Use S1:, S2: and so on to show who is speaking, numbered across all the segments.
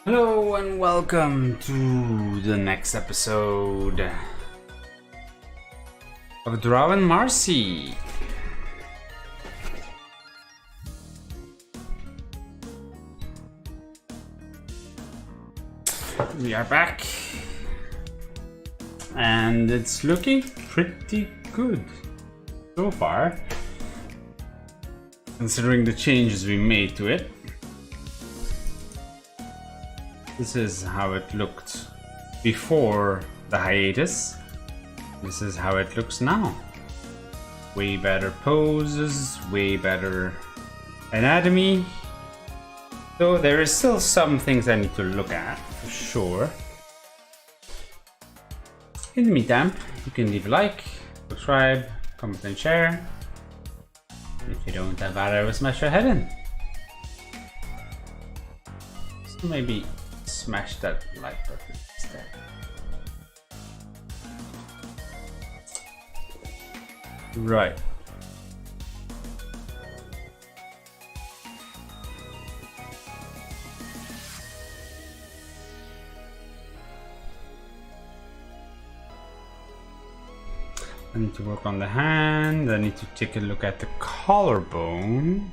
S1: Hello and welcome to the next episode of Draw and Marci. We are back and it's looking pretty good so far, considering the changes we made to it. This is how it looked before the hiatus. This is how it looks now. Way better poses, way better anatomy. Though there is still some things I need to look at, for sure. In the meantime, you can leave a like, subscribe, comment and share. If you don't have that, smash your head in. So maybe smash that like button instead. Right. I need to work on the hand. I need to take a look at the collarbone.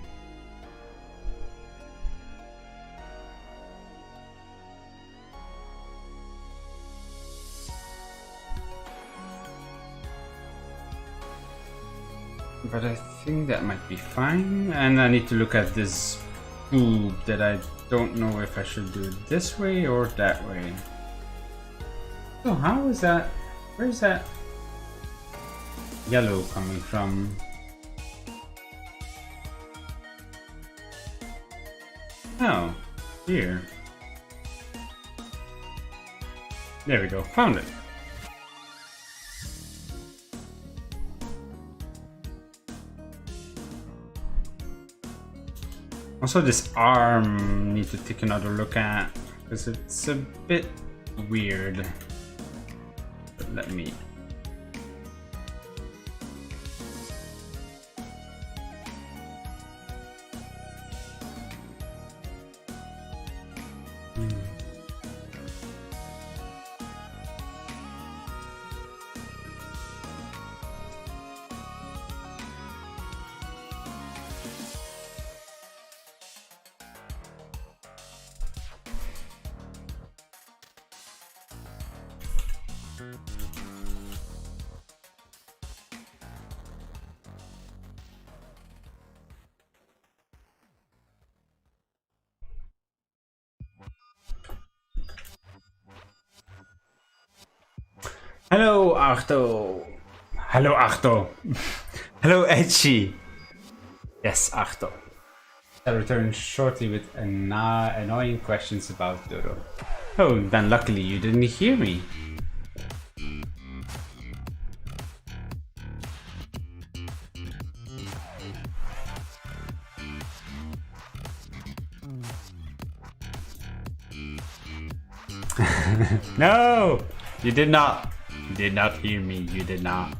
S1: But I think that might be fine. And I need to look at this boob that I don't know if I should do it this way or that way. So how is that? Where's that yellow coming from? Oh, here. There we go, found it. Also, this arm need to take another look at because it's a bit weird. But let me. Hello, Arto. Hello, Arto. Hello, Echi. Yes, Arto. I'll return shortly with annoying questions about Dodo. Oh, then luckily you didn't hear me. No, you did not. You did not hear me. You did not.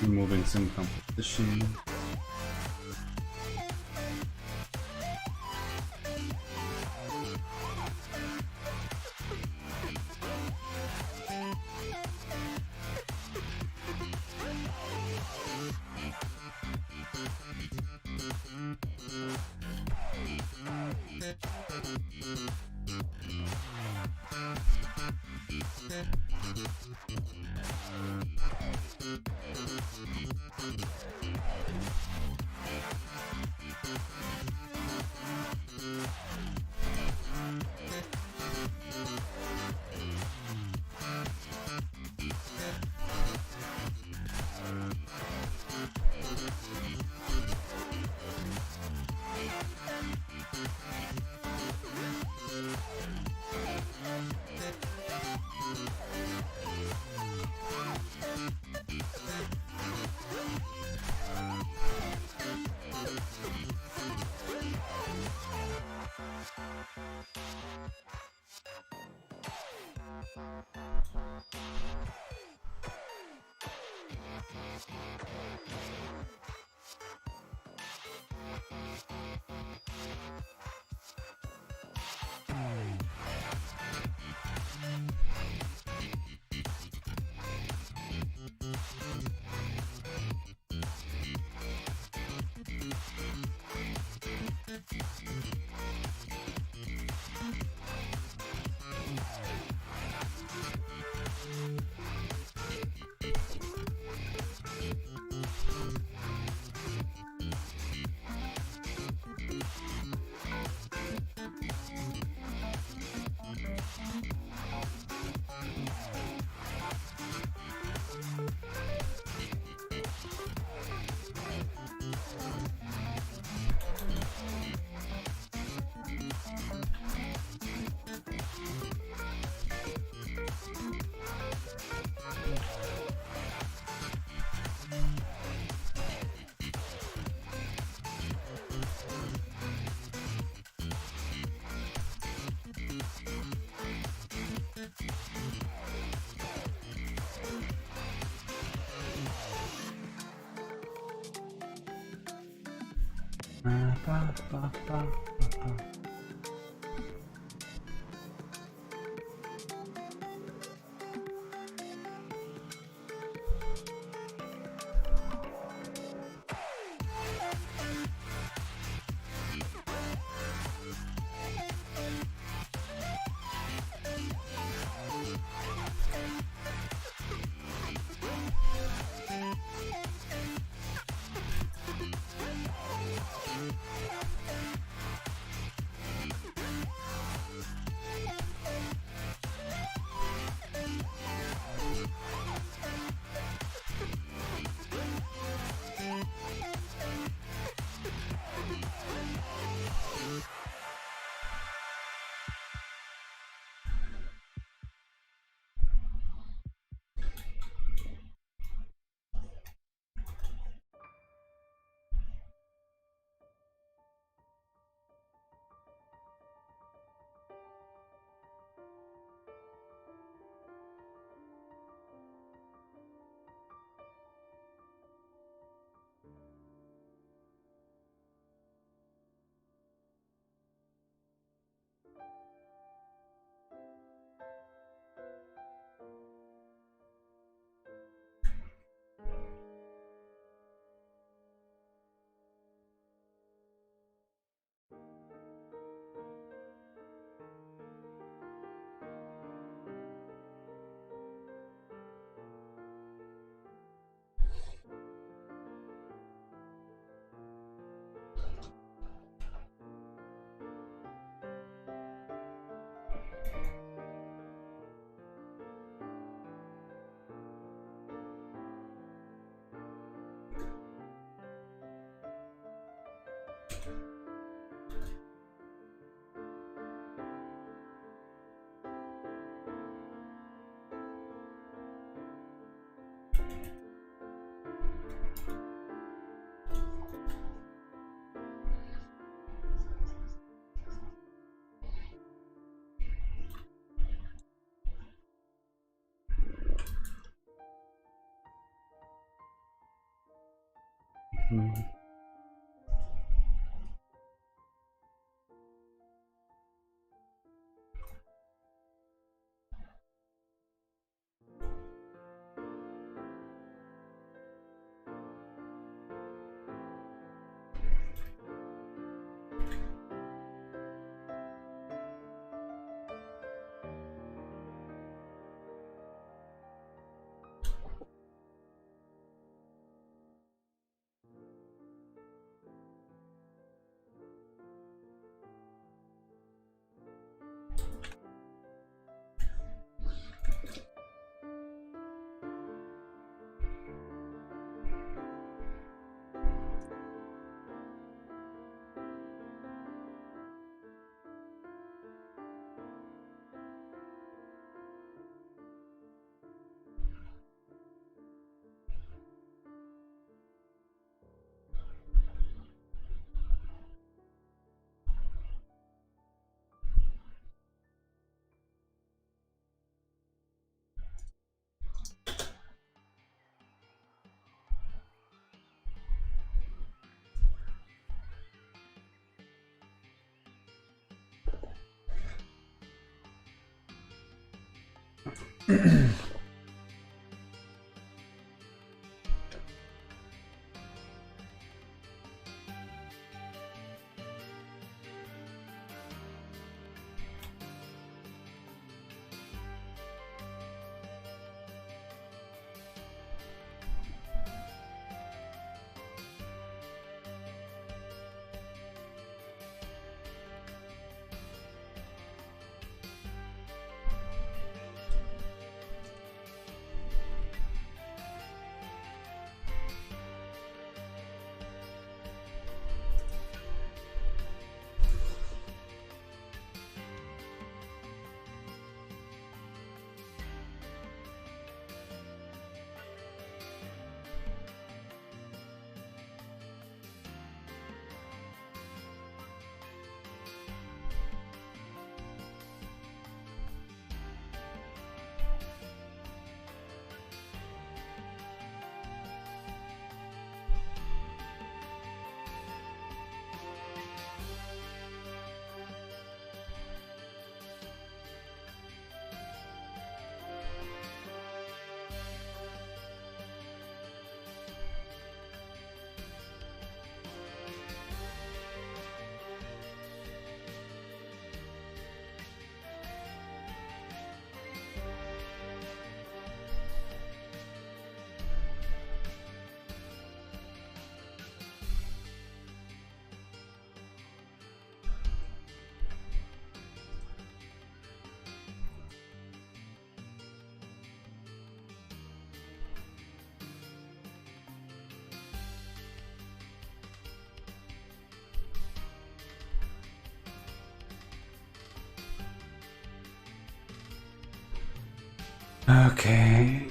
S1: Removing some competition. Okay.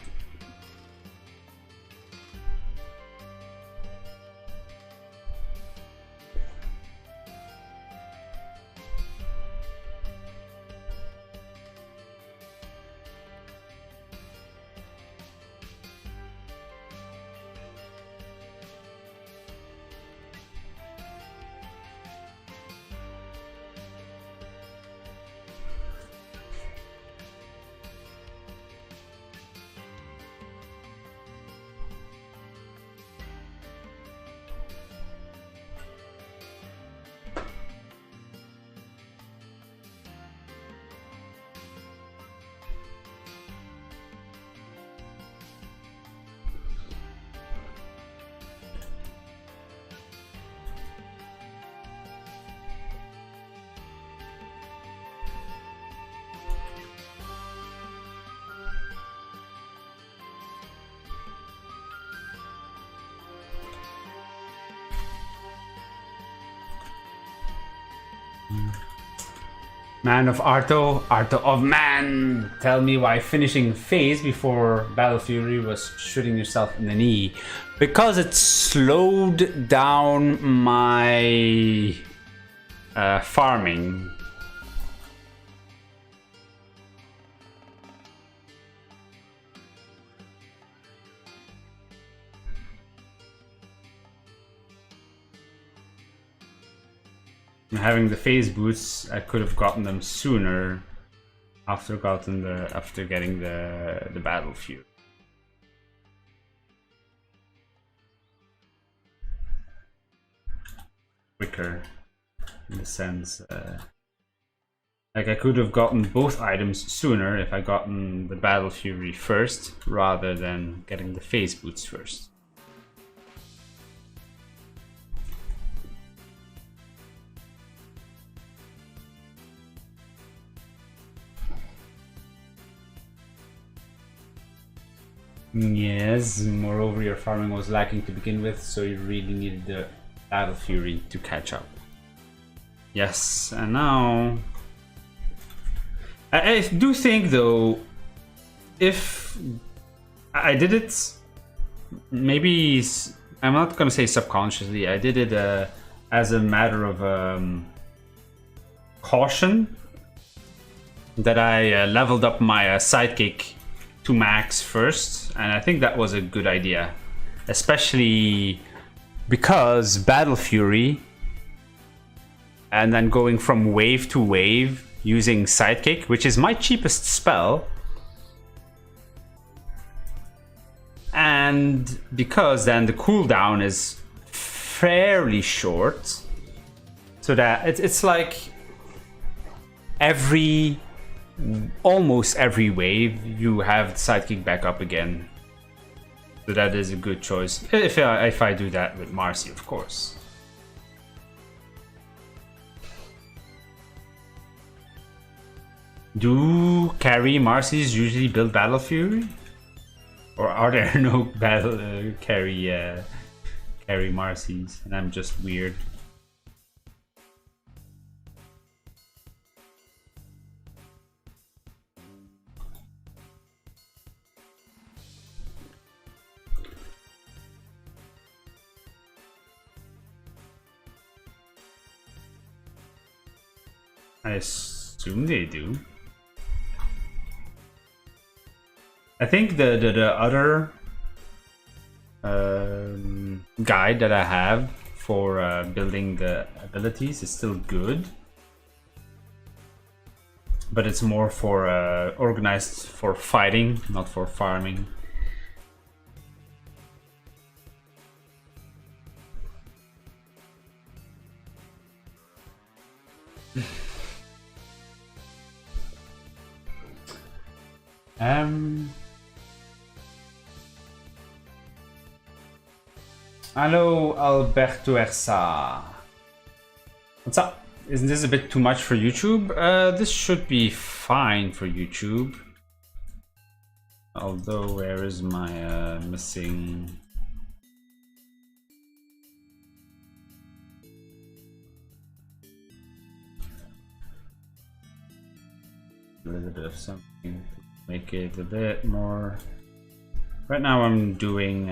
S1: Man of Arto, Arto of Man. Tell me why finishing phase before Battle Fury was shooting yourself in the knee. Because it slowed down my farming. Having the phase boots, I could have gotten them sooner after getting the battle fury. Quicker, in the sense, like I could have gotten both items sooner if I gotten the battle fury first, rather than getting the phase boots first. Yes, moreover your farming was lacking to begin with, so you really needed the battle fury to catch up. Yes, and now I do think though, if I did it, maybe I'm not gonna say subconsciously, I did it as a matter of caution, that I leveled up my sidekick to max first, and I think that was a good idea, especially because battle fury and then going from wave to wave using sidekick, which is my cheapest spell, and because then the cooldown is fairly short, so that it's like almost every wave you have the sidekick back up again. So that is a good choice if I do that with Marci, of course. Do carry Marcis usually build battle fury, or are there no battle carry Marcis and I'm just weird? I assume they do. I think the other guide that I have for building the abilities is still good, but it's more for organized for fighting, not for farming. Hello, Alberto Ersa. What's up? Isn't this a bit too much for YouTube? This should be fine for YouTube. Although, where is my missing? A little bit of something to make it a bit more. Right now I'm doing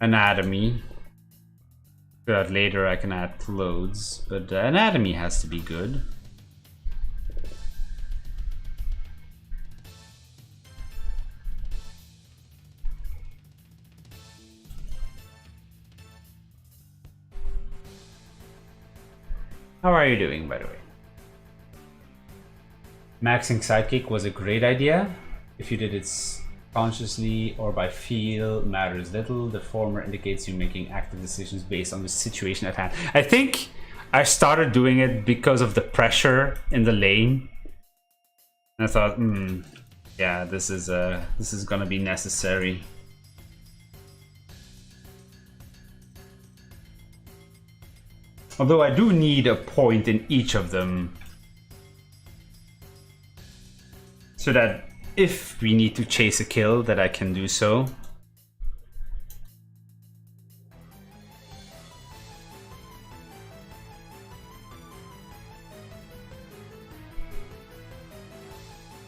S1: anatomy, so that later I can add clothes, but anatomy has to be good. How are you doing, by the way? Maxing sidekick was a great idea. If you did it consciously or by feel, matters little. The former indicates you making active decisions based on the situation at hand. I think I started doing it because of the pressure in the lane. And I thought, yeah, this is gonna be necessary. Although I do need a point in each of them, so that if we need to chase a kill, that I can do so.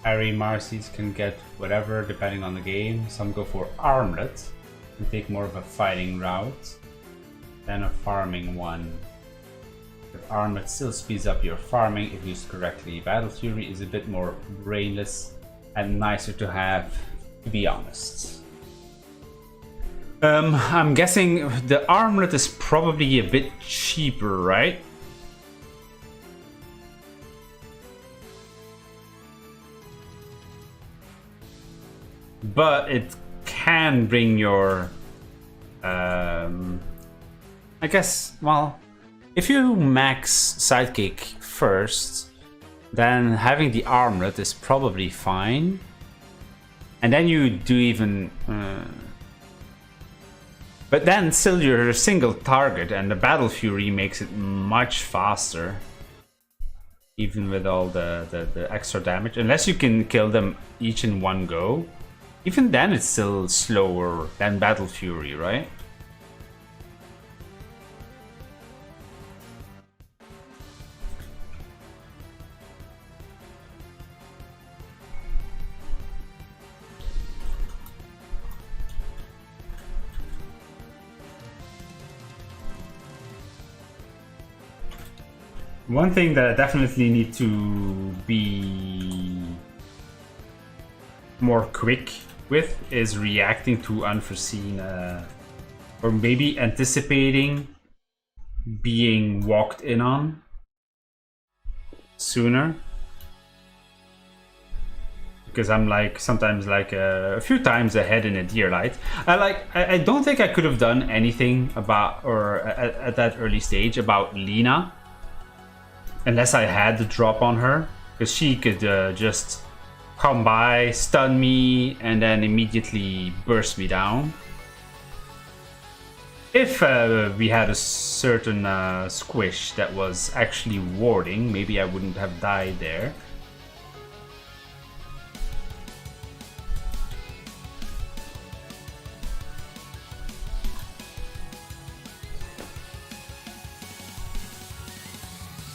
S1: Harry Marcis can get whatever depending on the game. Some go for armlet and take more of a fighting route than a farming one. But armlet still speeds up your farming if used correctly. Battle Fury is a bit more brainless and nicer to have, to be honest. I'm guessing the armlet is probably a bit cheaper, right? But it can bring your... I guess, well, if you max Sidekick first, then having the armlet is probably fine. And then you do even... but then still you're a single target, and the Battle Fury makes it much faster. Even with all the extra damage. Unless you can kill them each in one go. Even then it's still slower than Battle Fury, right? One thing that I definitely need to be more quick with is reacting to unforeseen, or maybe anticipating being walked in on sooner. Because I'm like sometimes like a few times ahead in a deer light. I don't think I could have done anything about, or at that early stage, about Lena. Unless I had the drop on her, because she could just come by, stun me, and then immediately burst me down. If we had a certain squish that was actually warding, maybe I wouldn't have died there.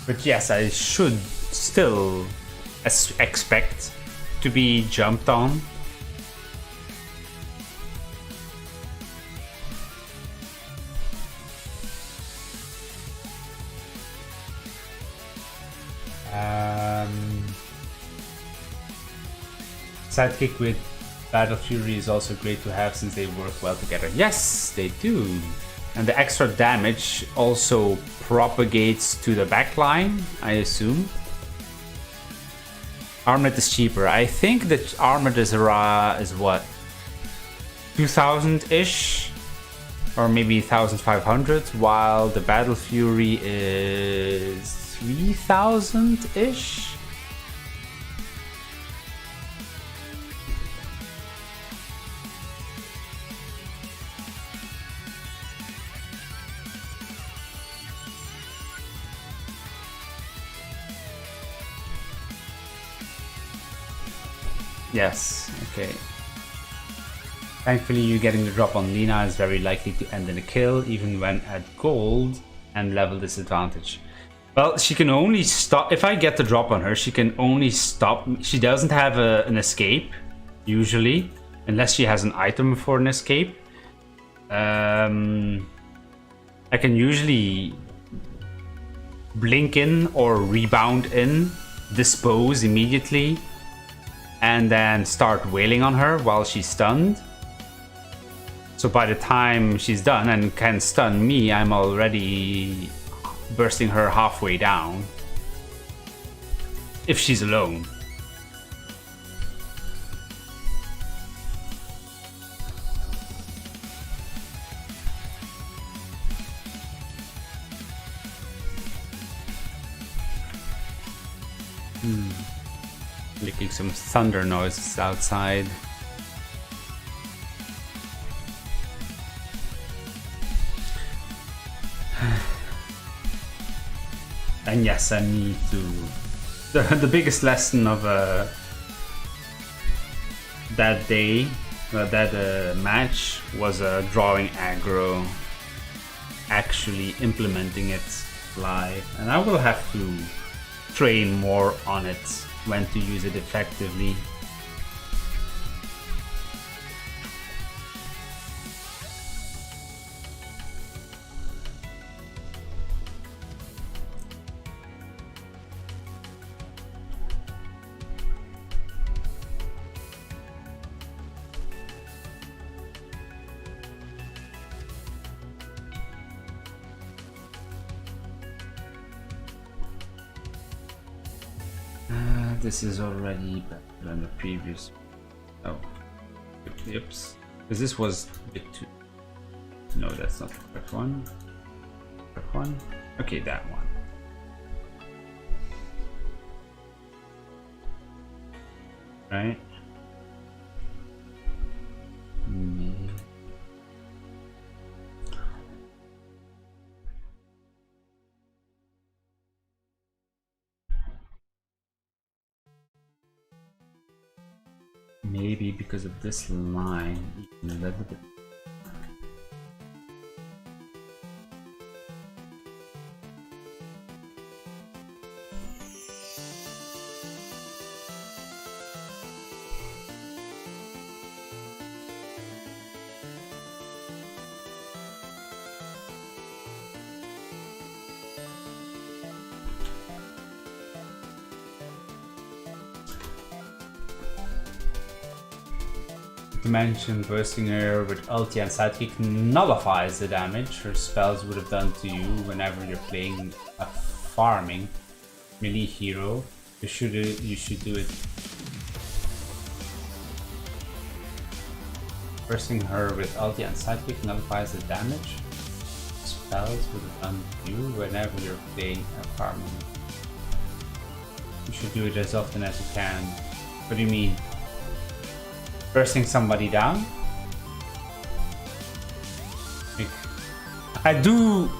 S1: But yes, I should still expect to be jumped on. Sidekick with Battle Fury is also great to have since they work well together. Yes, they do. And the extra damage also propagates to the backline, I assume. Armlet is cheaper. I think that Armlet is what? 2,000-ish? Or maybe 1,500, while the Battle Fury is 3,000-ish? Yes, okay. Thankfully, you getting the drop on Lena is very likely to end in a kill, even when at gold and level disadvantage. Well, she can only stop... If I get the drop on her, she can only stop... She doesn't have an escape, usually, unless she has an item for an escape. I can usually blink in or rebound in, dispose immediately, and then start wailing on her while she's stunned. So by the time she's done and can stun me, I'm already bursting her halfway down. If she's alone. Making some thunder noises outside. And yes, I need to... The biggest lesson of that day, that match, was drawing aggro. Actually implementing it live. And I will have to train more on it, when to use it effectively. This is already better than the previous. Oh, oops. Because this was a bit too. No, that's not the correct one. Correct one. Okay, that one. Right. Maybe because of this line, even a little bit. Dimension bursting her with ulti and sidekick nullifies the damage her spells would have done to you whenever you're playing a farming melee hero. You should do it. Bursting her with ulti and sidekick nullifies the damage spells would have done to you whenever you're playing a farming. You should do it as often as you can. What do you mean? Bursting somebody down? I do,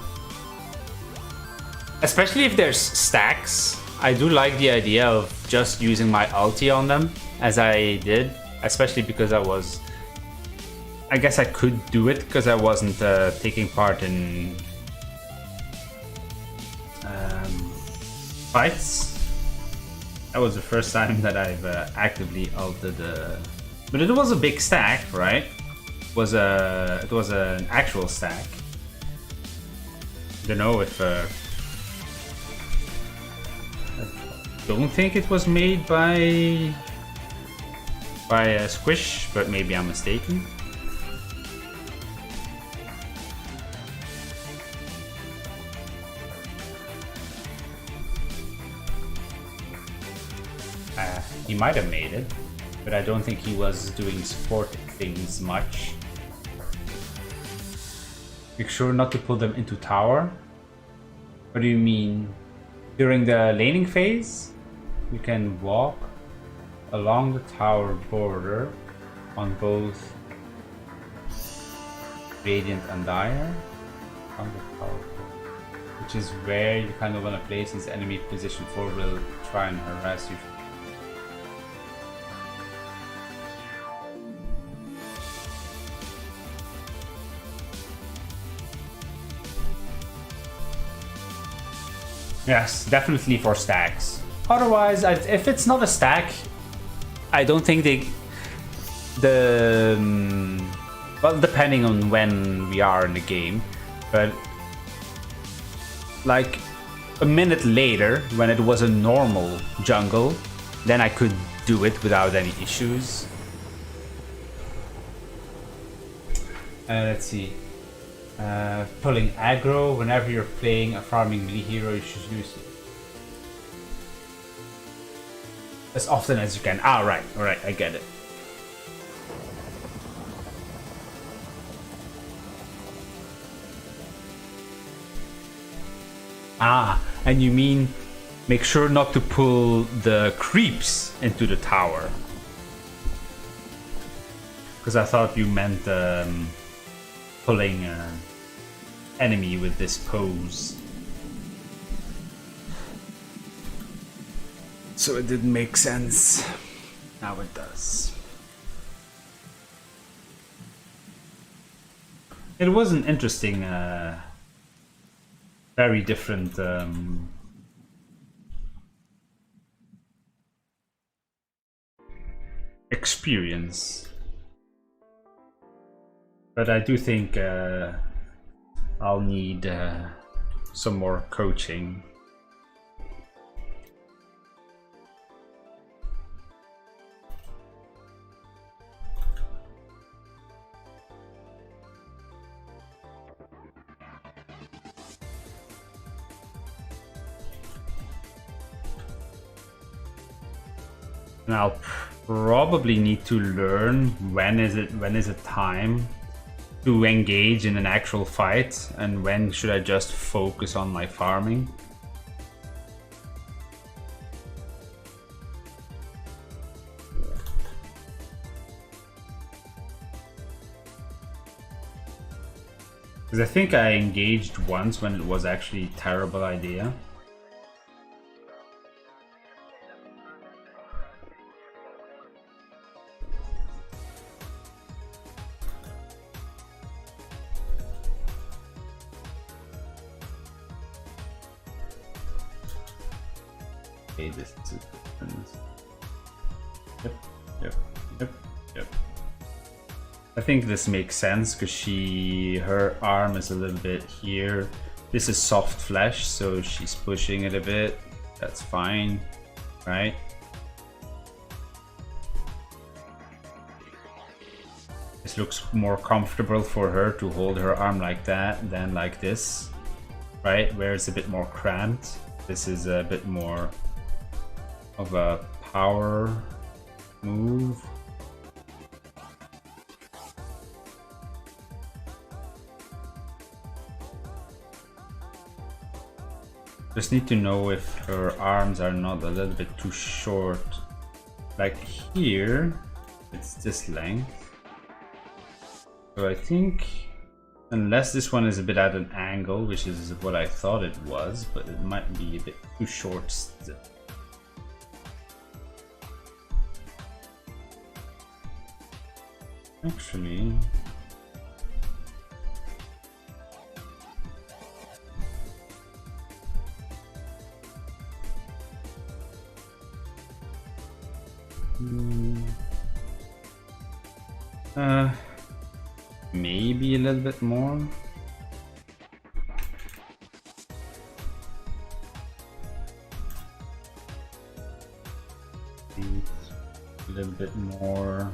S1: especially if there's stacks, I do like the idea of just using my ulti on them, as I did, especially because I guess I could do it because I wasn't taking part in fights. That was the first time that I've actively ulted but it was a big stack, right? It was an actual stack. Don't know if I don't think it was made by Squish, but maybe I'm mistaken. He might have made it, but I don't think he was doing support things much. Make sure not to pull them into tower. What do you mean? During the laning phase, you can walk along the tower border on both Radiant and Dire. On the tower border, which is where you kind of want to play since enemy position 4 will try and harass you. Yes, definitely for stacks. Otherwise, if it's not a stack, I don't think well, depending on when we are in the game, but like a minute later, when it was a normal jungle, then I could do it without any issues. Let's see. Pulling aggro whenever you're playing a farming melee hero, you should use it as often as you can. Ah, right, alright, I get it. Ah, and you mean make sure not to pull the creeps into the tower? Because I thought you meant pulling enemy with this pose. So it didn't make sense. Now it does. It was an interesting, very different experience. But I do think I'll need some more coaching. And I'll probably need to learn when is it time to engage in an actual fight, and when should I just focus on my farming. Because I think I engaged once when it was actually a terrible idea. Okay, this is different. Yep. I think this makes sense because her arm is a little bit here. This is soft flesh, so she's pushing it a bit. That's fine, right? This looks more comfortable for her to hold her arm like that than like this, right? Where it's a bit more cramped. This is a bit more of a power move. Just need to know if her arms are not a little bit too short. Like here, it's this length. So I think, unless this one is a bit at an angle, which is what I thought it was, but it might be a bit too short still. Actually, maybe a little bit more. A little bit more.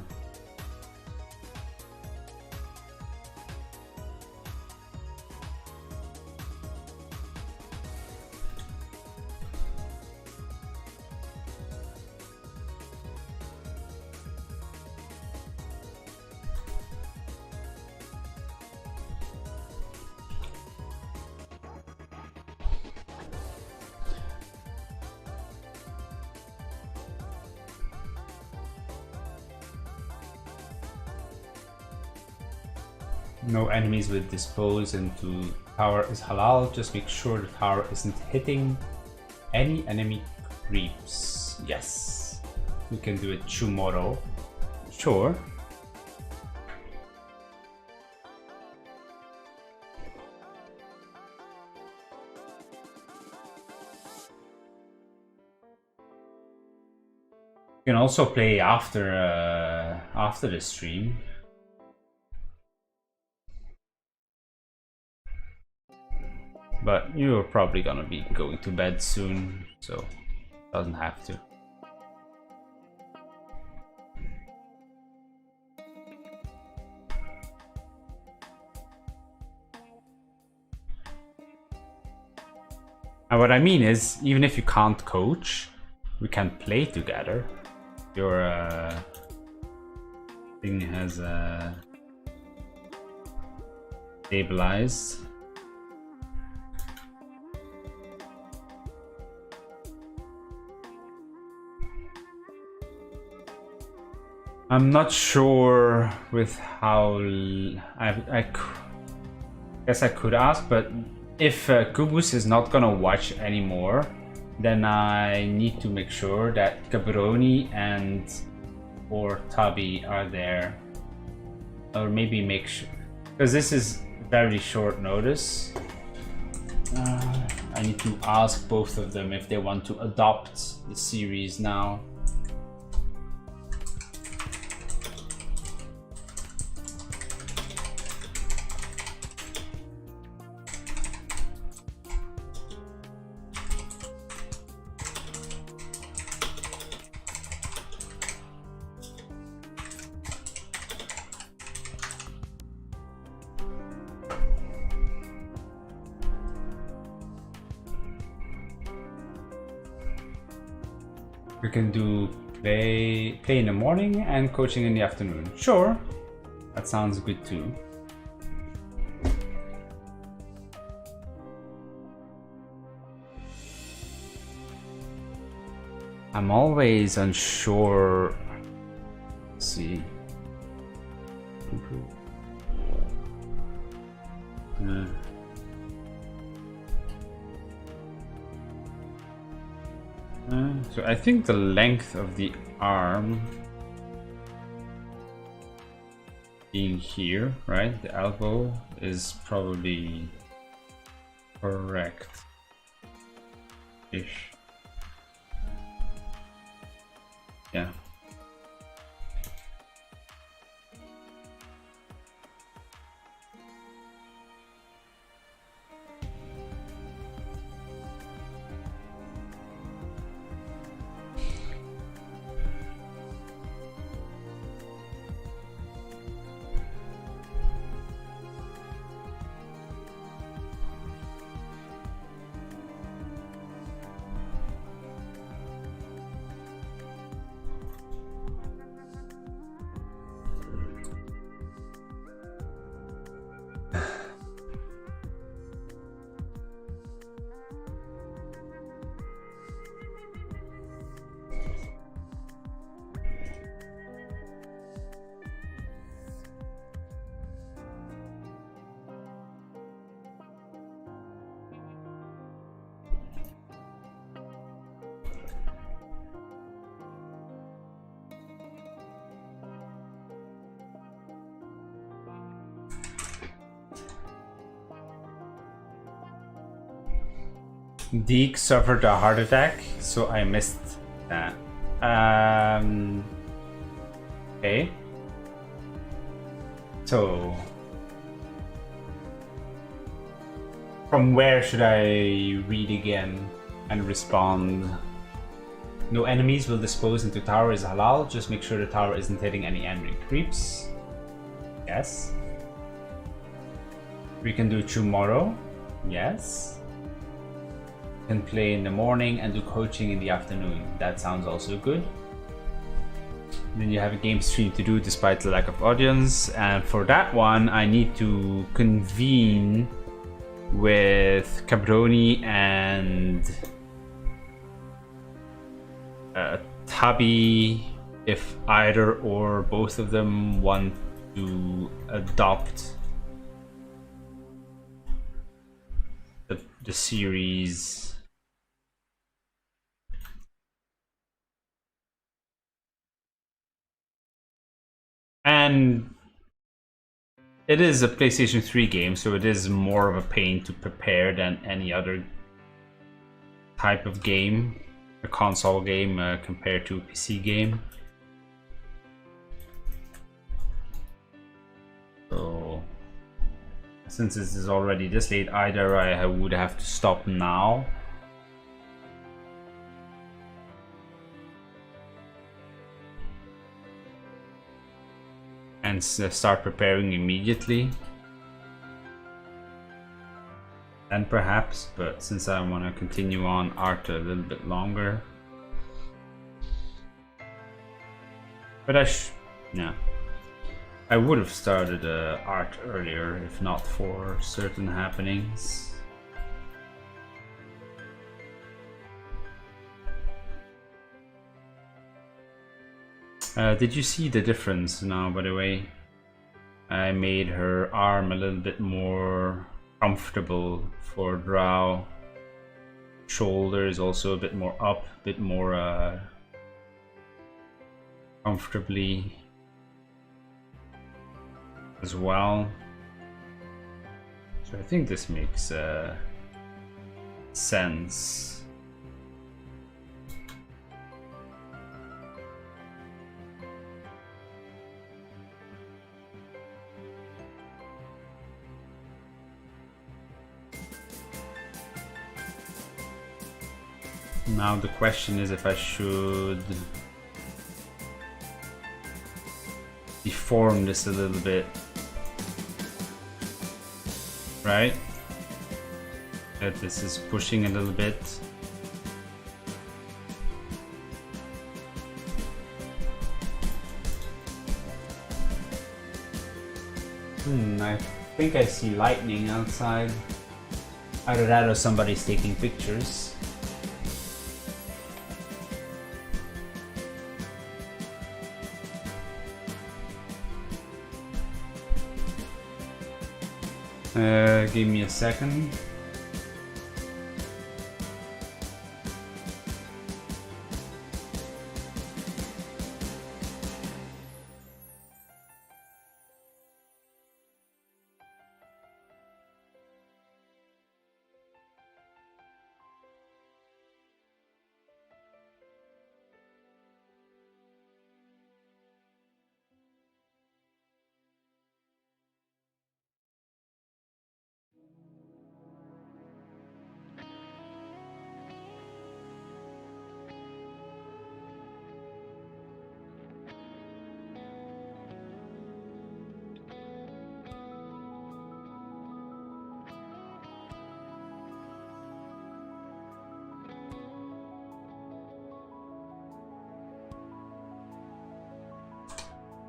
S1: No enemies with dispose into tower is halal. Just make sure the tower isn't hitting any enemy creeps. Yes, we can do it tomorrow. Sure. You can also play after the stream. But you're probably gonna be going to bed soon, so doesn't have to. And what I mean is, even if you can't coach, we can play together. Your thing has stabilized. I'm not sure with how I guess I could ask, but if Kubus is not gonna watch anymore, then I need to make sure that Cabroni and or Tabi are there, or maybe make sure, because this is very short notice. I need to ask both of them if they want to adopt the series now. We can do Play in the morning and coaching in the afternoon. Sure, that sounds good too. I'm always unsure. Let's see. So I think the length of the arm being here, right? The elbow is probably correct-ish. Yeah. Deke suffered a heart attack, so I missed that. Okay. So, from where should I read again and respond? No enemies will dispose into tower is halal. Just make sure the tower isn't hitting any enemy creeps. Yes. We can do tomorrow. Yes. Can play in the morning and do coaching in the afternoon. That sounds also good. Then you have a game stream to do despite the lack of audience, and for that one I need to convene with Cabroni and Tabi if either or both of them want to adopt the series. And it is a PlayStation 3 game, so it is more of a pain to prepare than any other type of game, a console game compared to a PC game. So, since this is already this late, either I would have to stop now and start preparing immediately, and perhaps, but since I want to continue on art a little bit longer, but yeah, I would have started art earlier if not for certain happenings. Did you see the difference now, by the way? I made her arm a little bit more comfortable for Drow. Shoulder is also a bit more up, a bit more comfortably as well. So I think this makes sense. Now the question is if I should deform this a little bit, right? That this is pushing a little bit. I think I see lightning outside. Either that or somebody's taking pictures. Give me a second.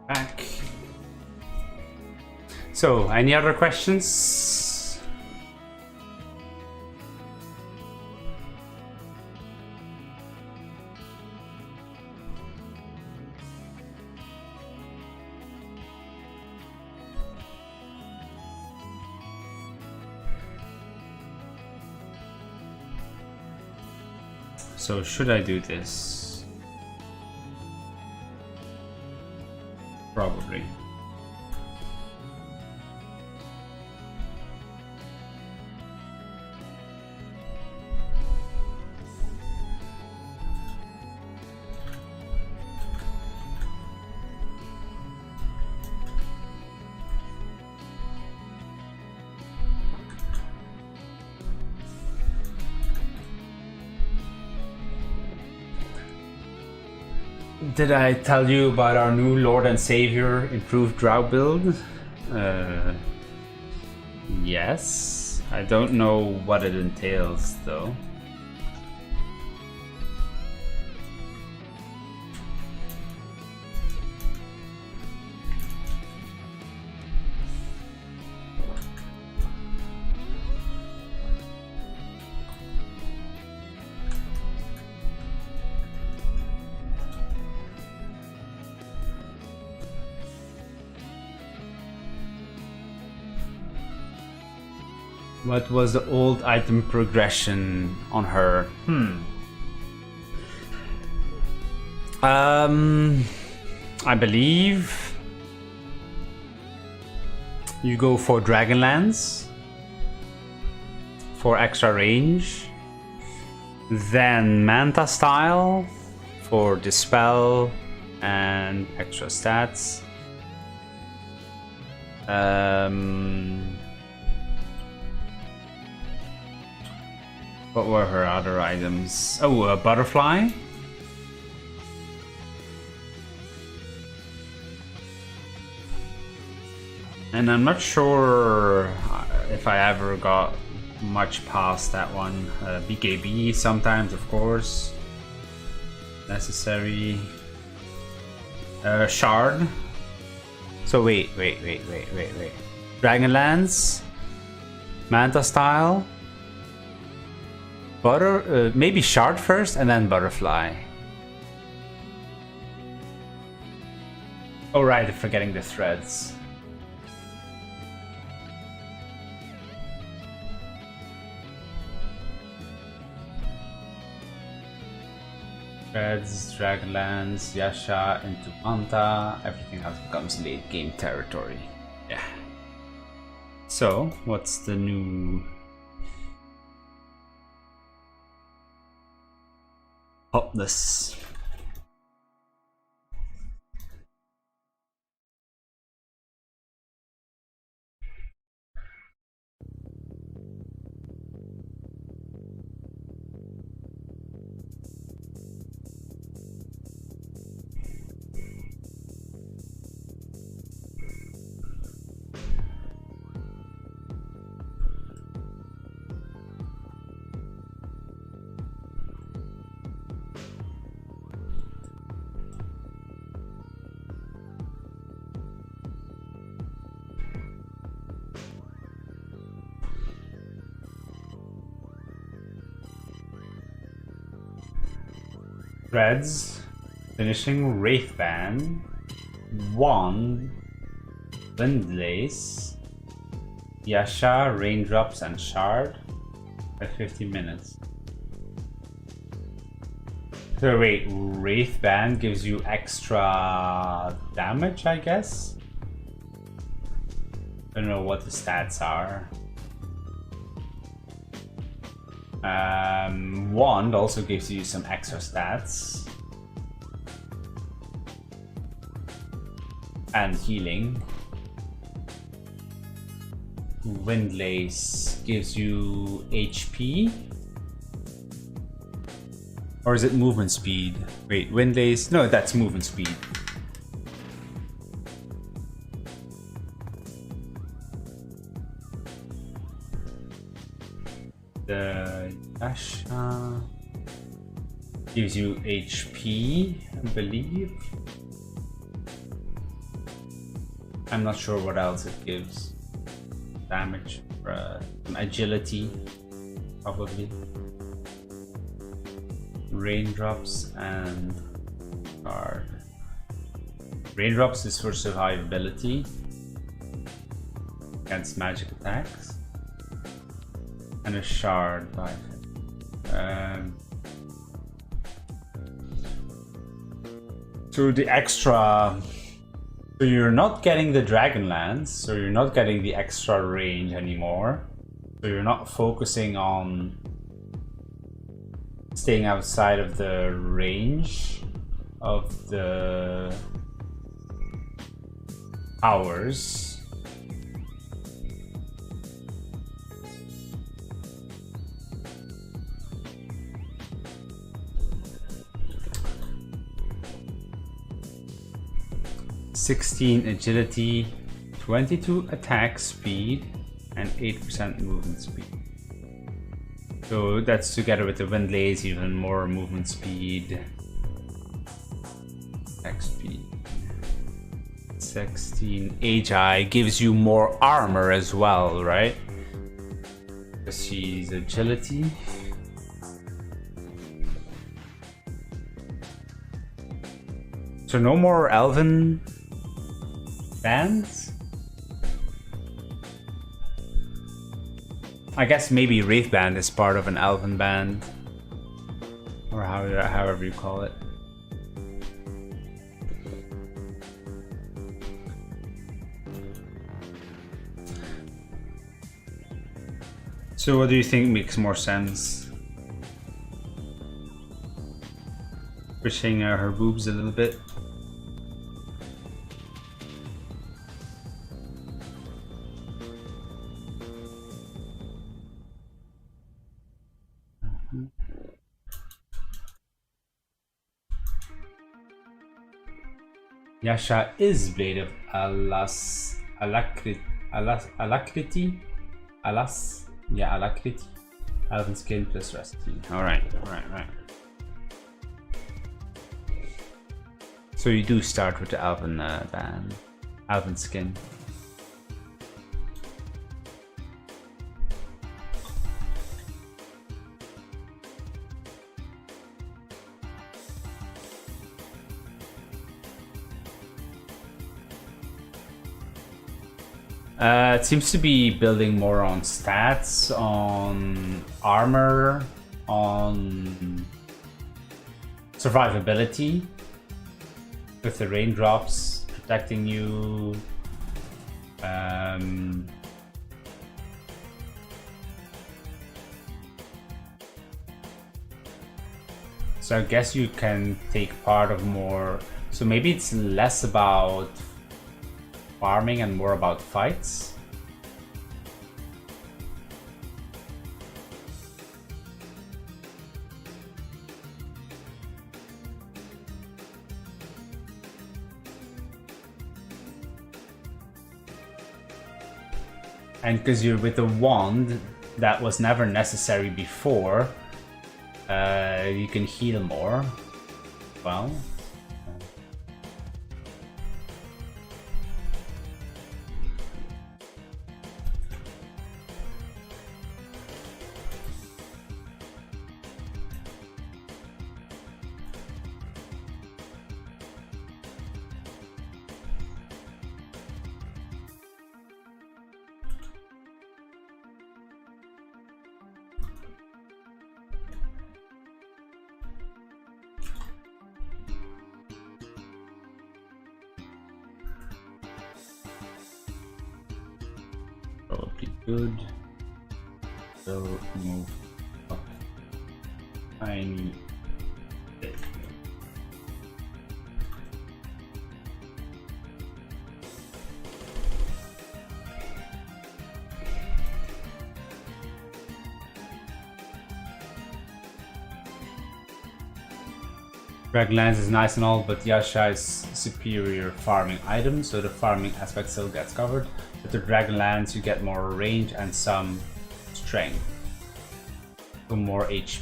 S1: Back. So, any other questions? So, should I do this? Probably. Did I tell you about our new Lord and Savior improved drow build? Yes. I don't know what it entails though. What was the old item progression on her? I believe you go for Dragonlance for extra range, then Manta Style for Dispel and extra stats. What were her other items? Oh, a butterfly. And I'm not sure if I ever got much past that one. BKB sometimes, of course. Necessary. Shard. So wait. Dragonlance. Manta Style. Maybe Shard first and then Butterfly. Oh right, forgetting the threads. Threads, Dragonlance, Yasha into Manta, everything else becomes late game territory. Yeah. So, what's the new hotness? Threads, finishing Wraithband, Wand, Windlace, Yasha, Raindrops, and Shard at 50 minutes. So wait, Wraithband gives you extra damage, I guess? I don't know what the stats are. Wand also gives you some extra stats. And healing. Windlace gives you HP. Or is it movement speed? Wait, Windlace? No, that's movement speed. The Yasha gives you HP, I believe. I'm not sure what else it gives. Damage, agility, probably. Raindrops and Shard. Raindrops is for survivability against magic attacks. And a Shard by so the extra, so you're not getting the Dragonlance, so you're not getting the extra range anymore, so you're not focusing on staying outside of the range of the hours. (16 agility, 22 attack speed, and 8% movement speed. So that's together with the Windlace, even more movement speed. Attack speed. 16 Agi gives you more armor as well, right? Because she's agility. So no more Elven bands? I guess maybe Wraithband is part of an Elven band. Or however you call it. So what do you think makes more sense? Pushing her boobs a little bit. Yasha is Blade of Alacrity. Alacrity. Elven skin plus rusty. Alright. So you do start with the Elven band. Elven skin. It seems to be building more on stats, on armor, on survivability, with the raindrops protecting you. So I guess you can take part of more. So maybe it's less about farming and more about fights. And because you're with a wand that was never necessary before, you can heal more. Well, pretty good. So move up tiny bit. Dragonlance is nice and all, but Yasha is superior farming item, so the farming aspect still gets covered. With the Dragonlance you get more range and some strength. So more HP.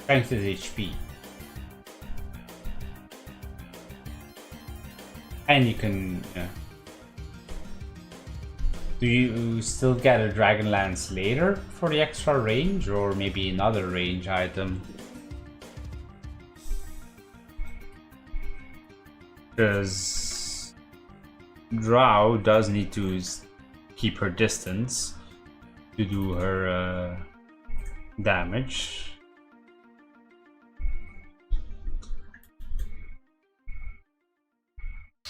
S1: Strength is HP. And you can... Do you still get a Dragonlance later for the extra range, or maybe another range item? Because Drow does need to keep her distance to do her damage.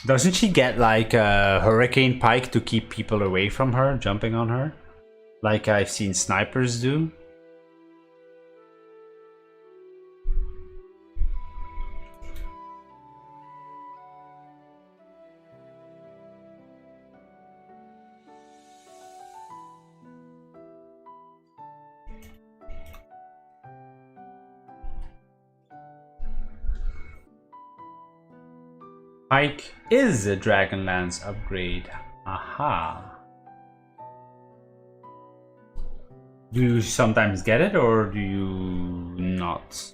S1: Doesn't she get like a hurricane pike to keep people away from her, jumping on her? Like I've seen snipers do? Pike is a Dragonlance upgrade. Aha. Do you sometimes get it or do you not?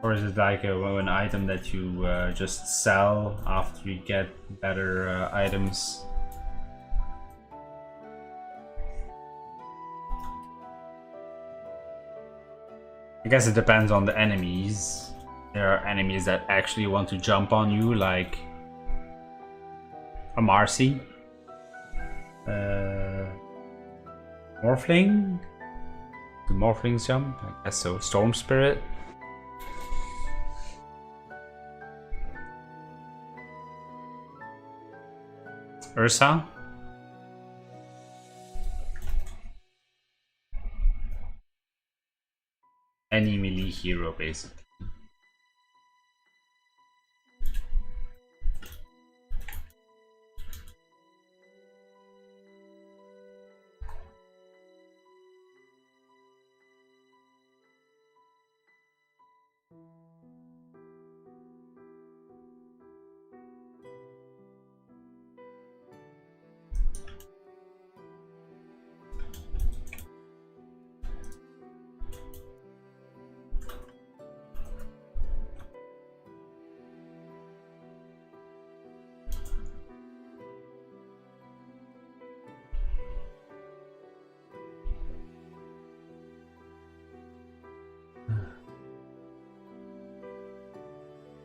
S1: Or is it like an item that you just sell after you get better items? I guess it depends on the enemies. There are enemies that actually want to jump on you, like a Marci. Morphling? Do Morphlings jump? I guess so. Storm Spirit. Ursa? Any melee hero, basically.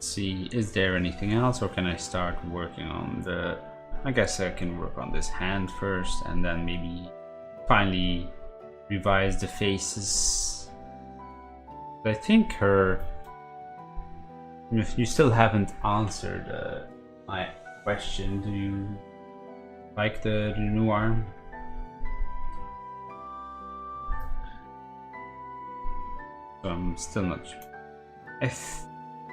S1: See, is there anything else, or can I start working on the... I guess I can work on this hand first and then maybe finally revise the faces. I think her... If you still haven't answered my question, do you like the new arm? So I'm still not sure. I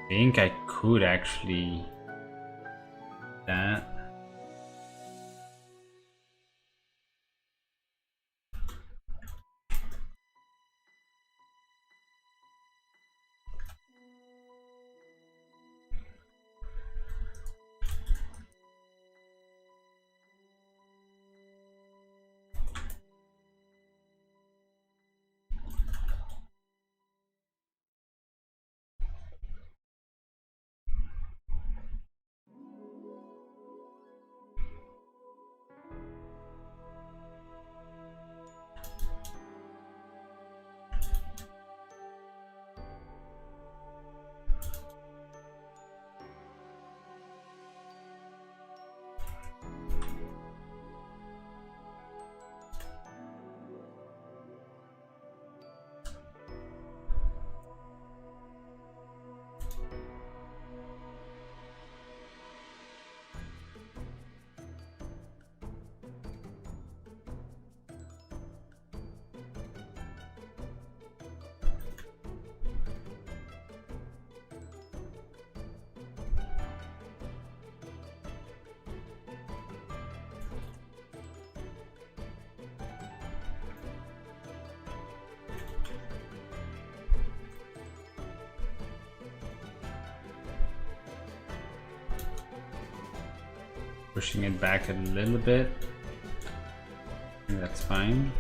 S1: think I could actually that. pushing it back a little bit. That's fine.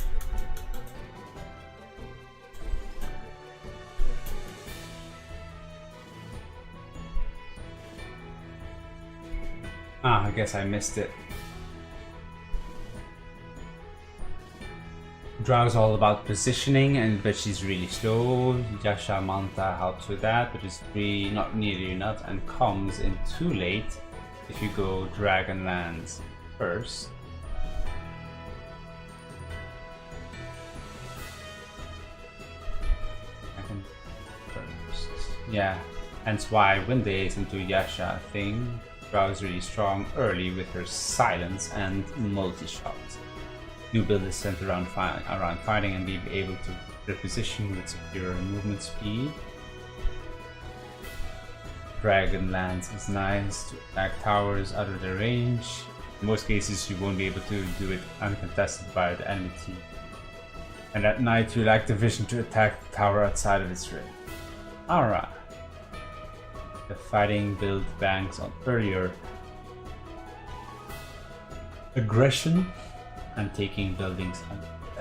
S1: Ah, I guess I missed it. Drow's all about positioning, but she's really slow. Yasha Manta helps with that, but is not nearly enough and comes in too late if you go Dragonlands first. Yeah, hence why when they into Yasha thing, Drow is really strong early with her silence and multi-shot. New build is centered around fighting and be able to reposition with superior movement speed. Dragonlance is nice to attack towers out of their range. In most cases you won't be able to do it uncontested by the enemy team. And at night you lack the vision to attack the tower outside of its range. Alright. The fighting build banks on earlier aggression and taking buildings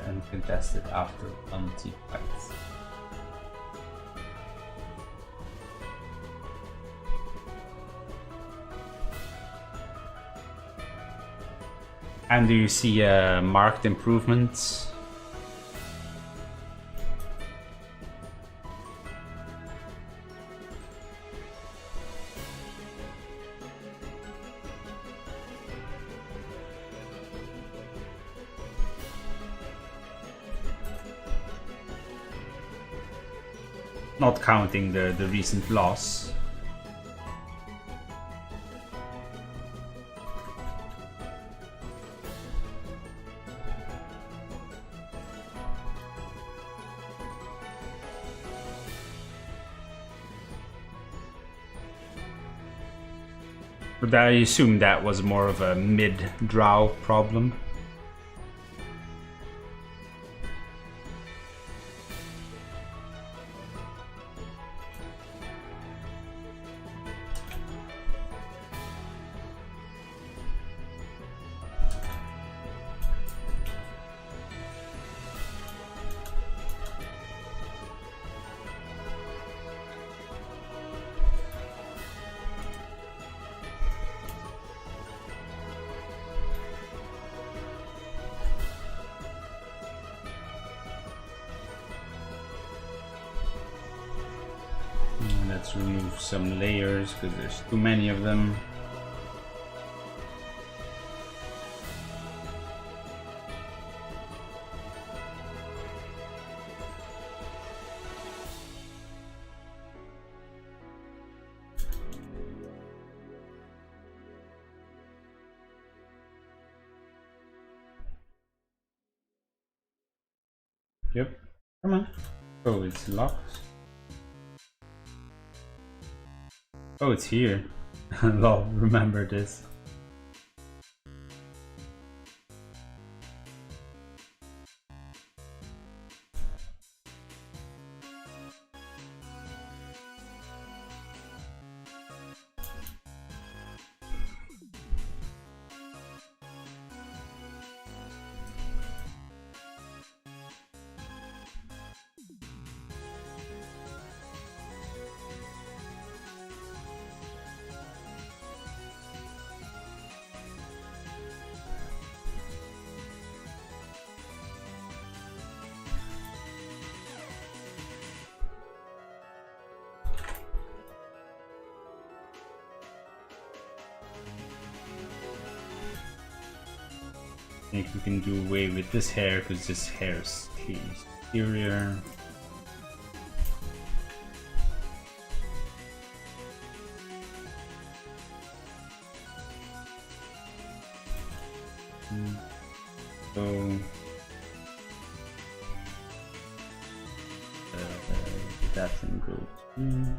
S1: uncontested after multi-fights. And do you see marked improvements? Not counting the recent loss. But I assume that was more of a mid-drow problem. Let's remove some layers because there's too many of them. Yep, come on. Oh, it's locked. Oh, it's here. Lol, remember this. I think we can do away with this hair because this hair is clearly superior. So that can go to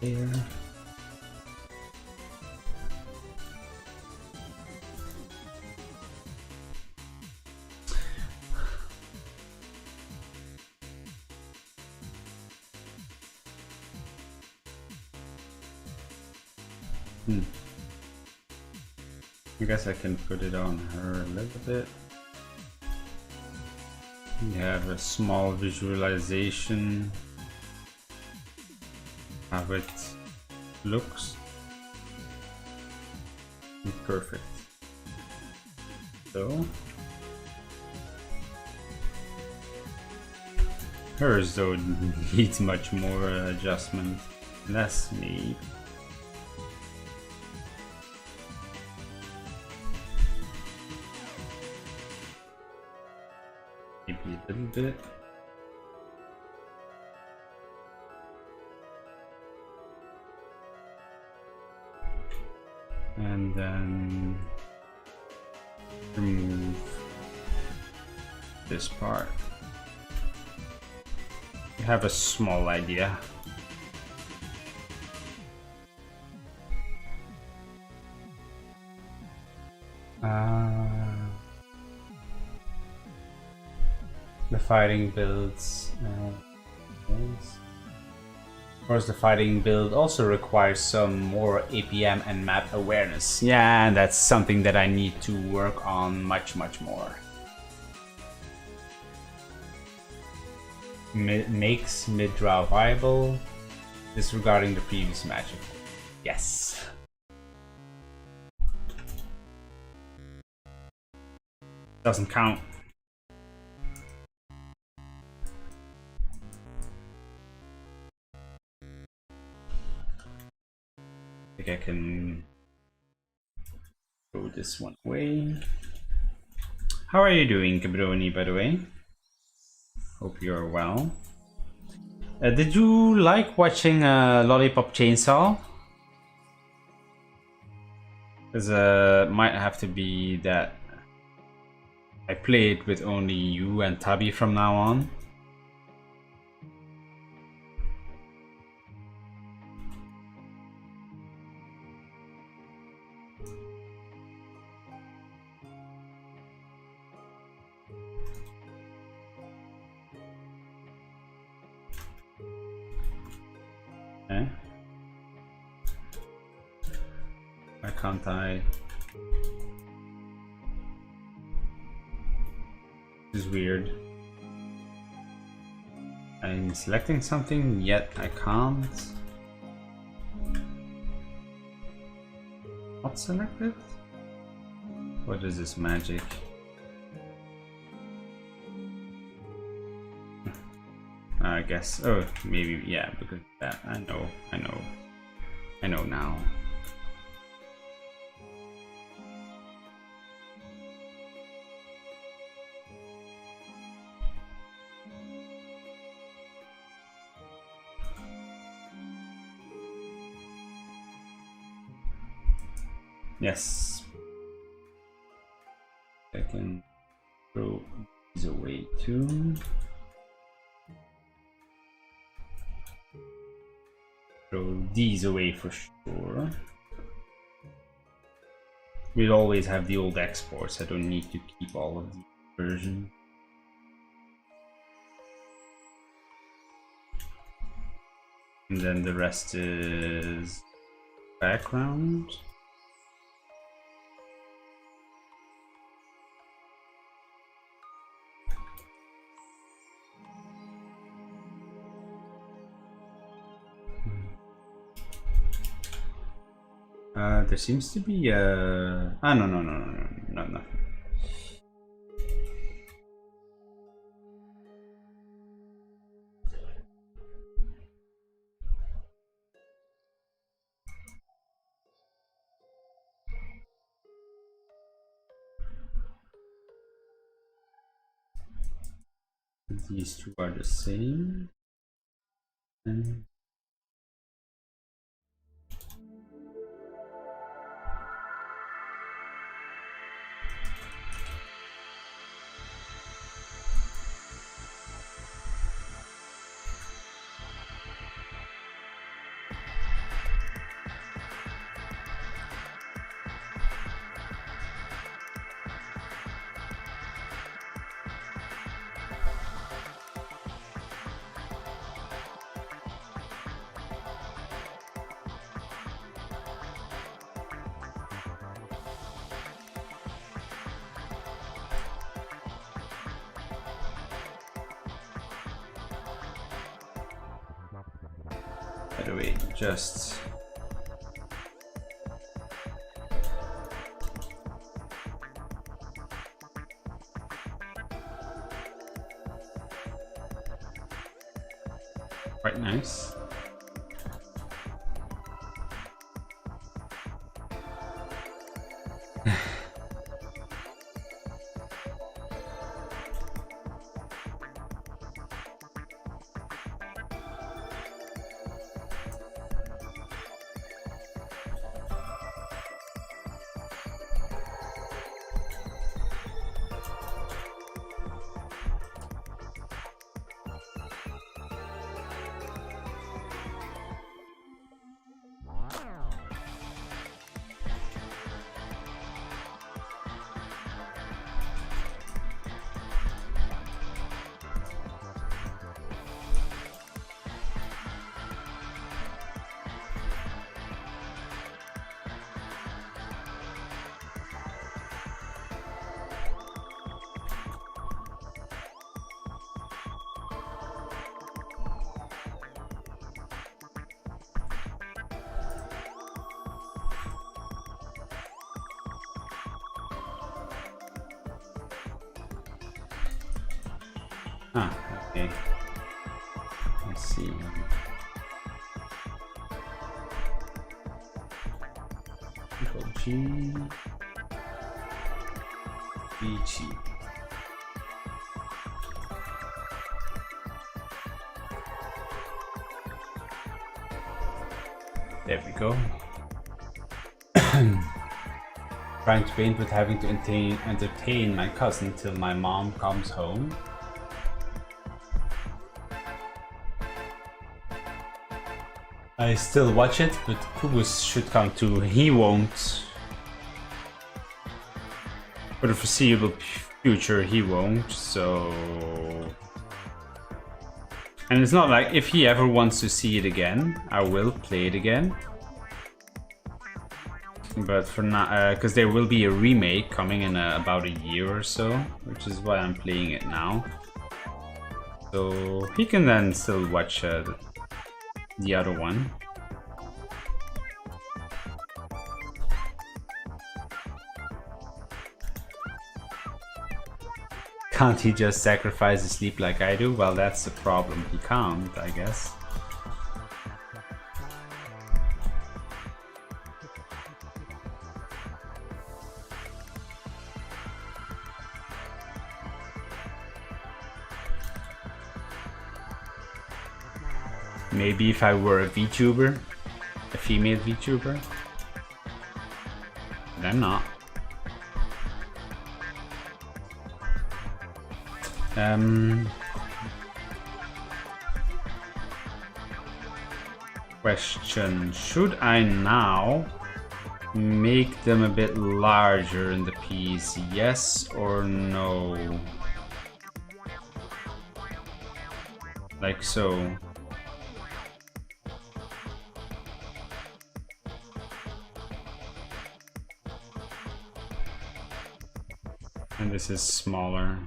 S1: there. I guess I can put it on her a little bit. We have a small visualization of how it looks. Perfect. So hers though needs much more adjustment. Less me. Maybe a little bit. And then remove this part. You have a small idea. The fighting builds. Of course, the fighting build also requires some more APM and map awareness. Yeah, and that's something that I need to work on much more. Makes mid-draw viable, disregarding the previous matchup. Yes. Doesn't count. I think I can throw this one away. How are you doing, Cabroni, by the way? Hope you're well. Did you like watching Lollipop Chainsaw? Because might have to be that I play it with only you and Tabby from now on. Okay. Why can't I? This is weird. I'm selecting something, yet I can't. Not selected? What is this magic? I guess. Oh, maybe, yeah, because of that. I know now. Yes. I can throw these away too. Throw these away for sure. We'll always have the old exports. I don't need to keep all of the versions. And then the rest is background. There seems to be no, nothing. These two are the same. And By the way, just quite nice. Ah, okay. Let's see. Control G. BG. There we go. Trying to paint with having to entertain my cousin till my mom comes home. I still watch it, but Kubus should come too. He won't. For the foreseeable future, he won't, so... And it's not like if he ever wants to see it again, I will play it again. But for now, because there will be a remake coming in about a year or so, which is why I'm playing it now. So he can then still watch the other one. Can't he just sacrifice his sleep like I do? Well, that's the problem. He can't, I guess. Maybe if I were a VTuber, a female VTuber, but I'm not. Question, should I now make them a bit larger in the piece? Yes or no? Like so. And this is smaller.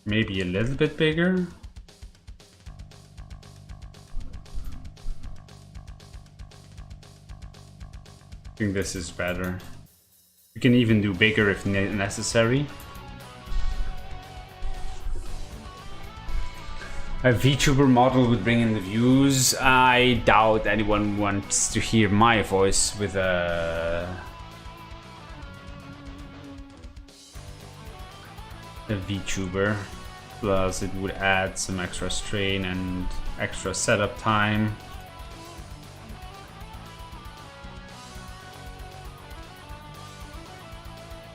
S1: Maybe a little bit bigger. I think this is better. You can even do bigger if necessary. A VTuber model would bring in the views. I doubt anyone wants to hear my voice with a VTuber. Plus it would add some extra strain and extra setup time.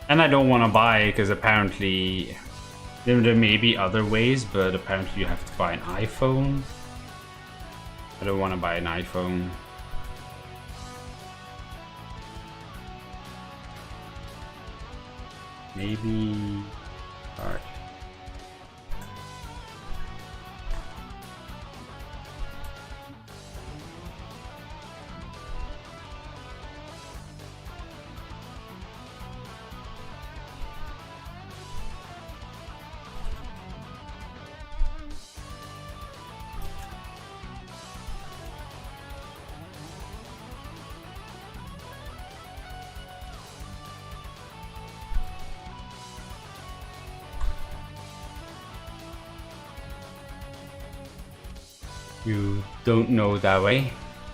S1: And I don't want to buy it because apparently there may be other ways, but apparently you have to buy an iPhone. I don't want to buy an iPhone. Maybe... Alright. You don't know that way.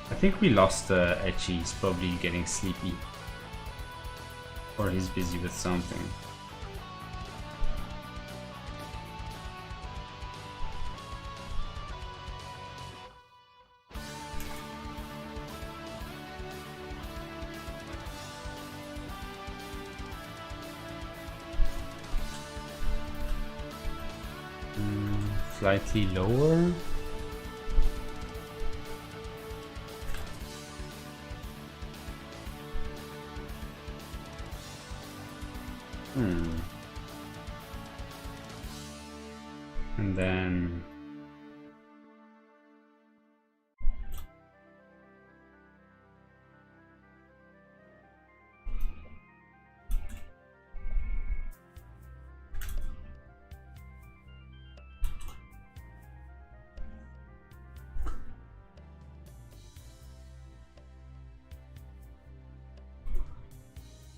S1: I think we lost Etchy. He's probably getting sleepy. Or he's busy with something. Slightly lower. And then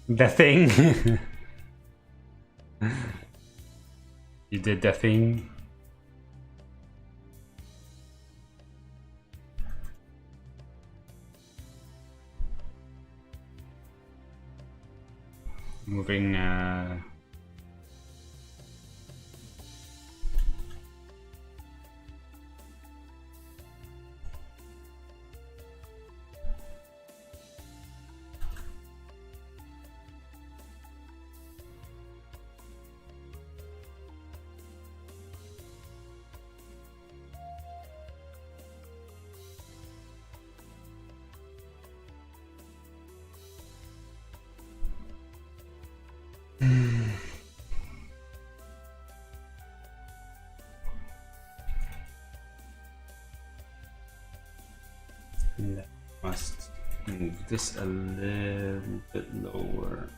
S1: the thing. You did the thing. Moving must move this a little bit lower.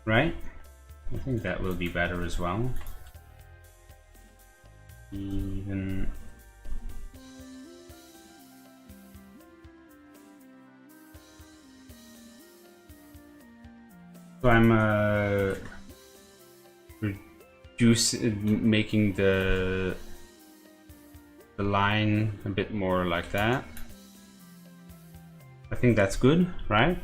S1: Right? I think that will be better as well. Even so, I'm making the line a bit more like that. I think that's good, right?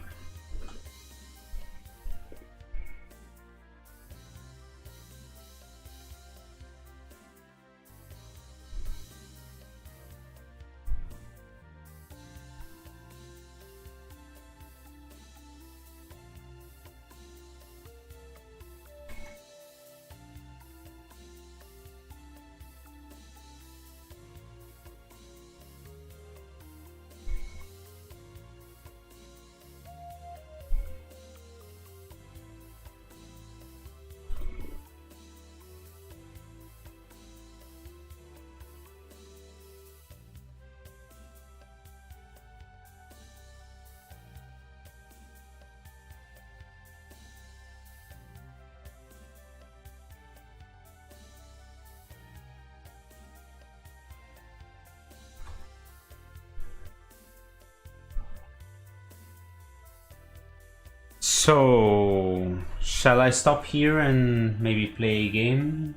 S1: So, shall I stop here and maybe play a game?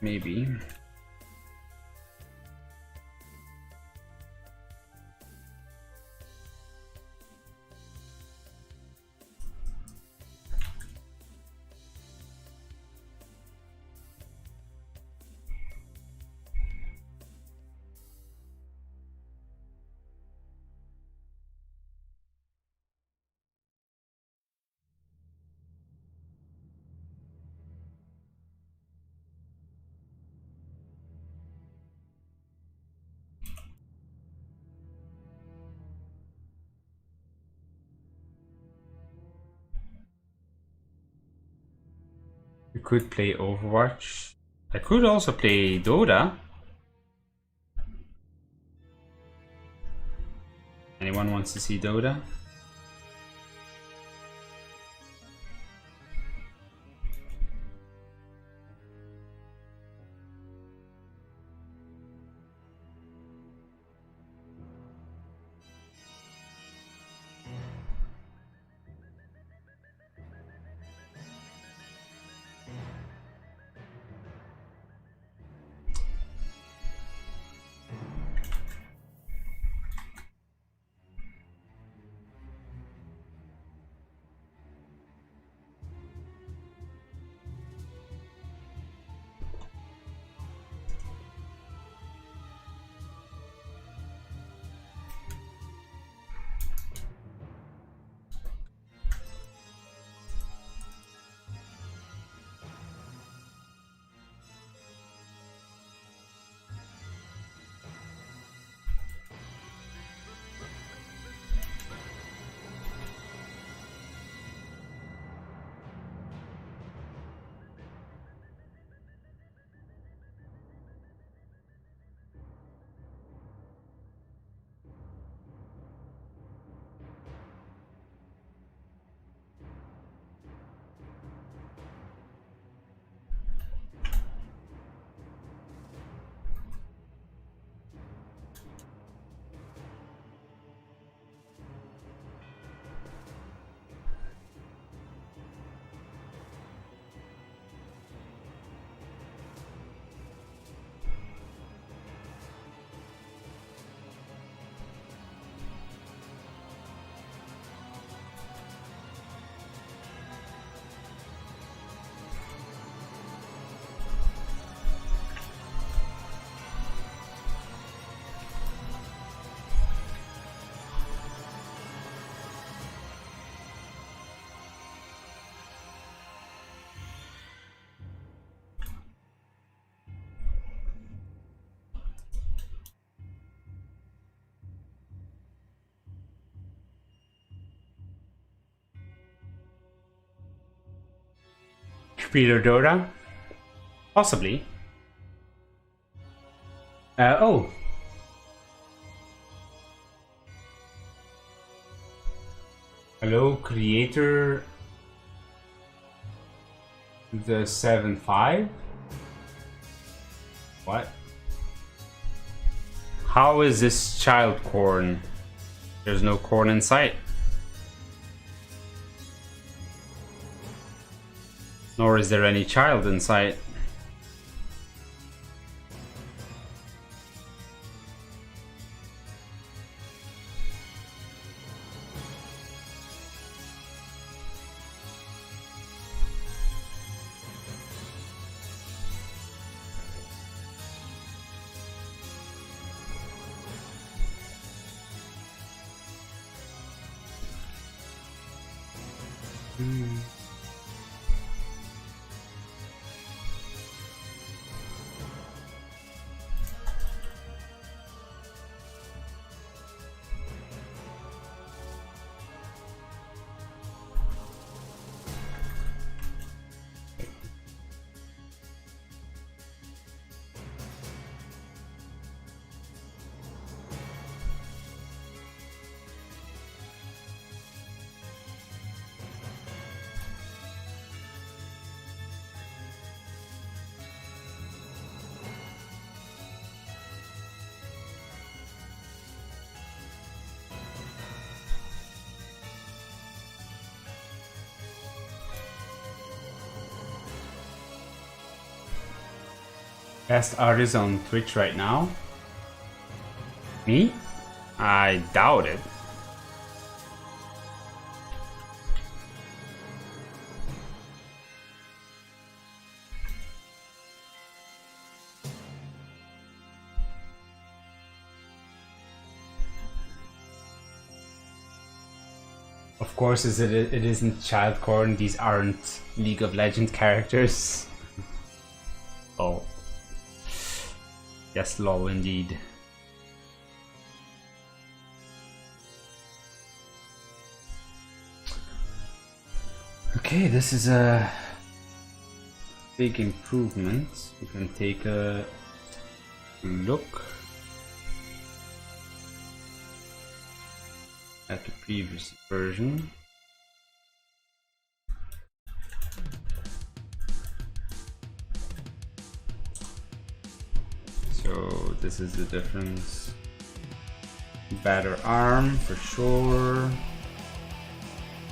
S1: Maybe. We could play Overwatch. I could also play Dota. Anyone wants to see Dota? Peter Dora? Possibly. Oh. Hello, creator. The 7-5? What? How is this child corn? There's no corn in sight. Nor is there any child in sight. Best artist on Twitch right now? Me? I doubt it. Of course, it isn't child corn. These aren't League of Legends characters. Oh. Yes, lol, indeed. Okay, this is a big improvement. We can take a look at the previous version. So this is the difference. Better arm for sure.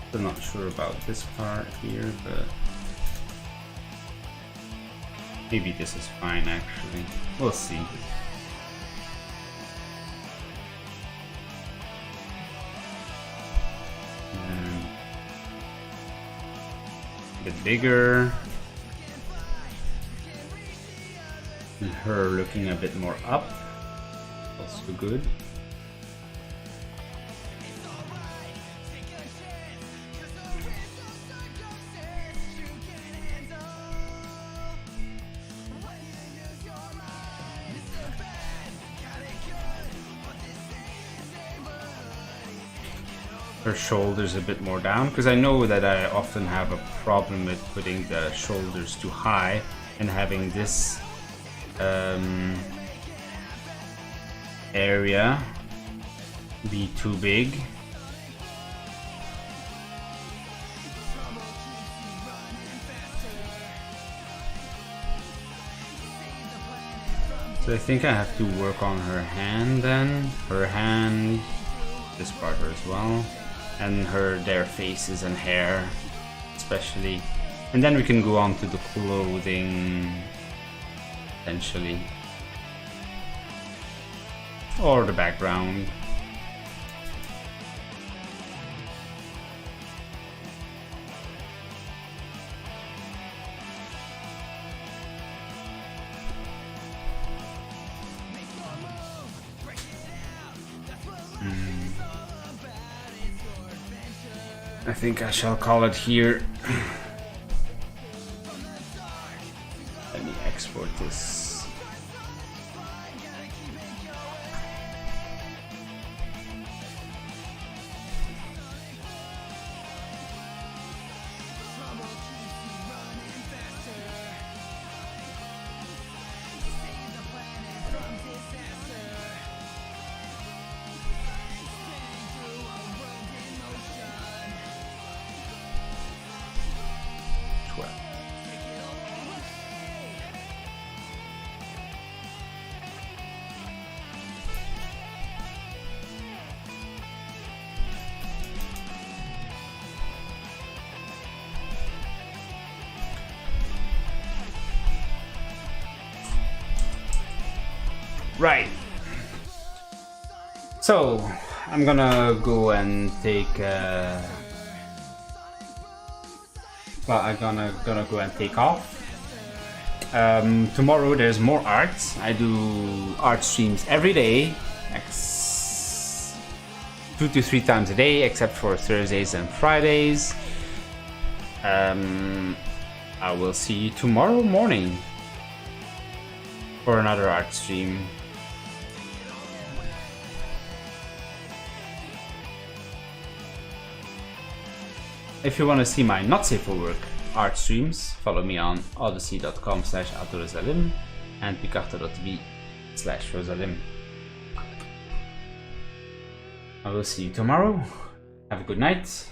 S1: Still not sure about this part here, but maybe this is fine actually. We'll see. And a bit bigger. And her looking a bit more up, also good. Her shoulders a bit more down, because I know that I often have a problem with putting the shoulders too high and having this area be too big. So I think I have to work on her hand then. Her hand, this part as well, and their faces and hair especially. And then we can go on to the clothing potentially, or the background. I think I shall call it here. Let me export this. well. Right. So I'm gonna go and take. Well, I'm gonna go and take off. Tomorrow there's more art. I do art streams every day, 2 to 3 times a day, except for Thursdays and Fridays. I will see you tomorrow morning for another art stream. If you want to see my not safe for work art streams, follow me on odyssey.com/Rosalhymn and picarto.tv/Rosalhymn. I will see you tomorrow. Have a good night.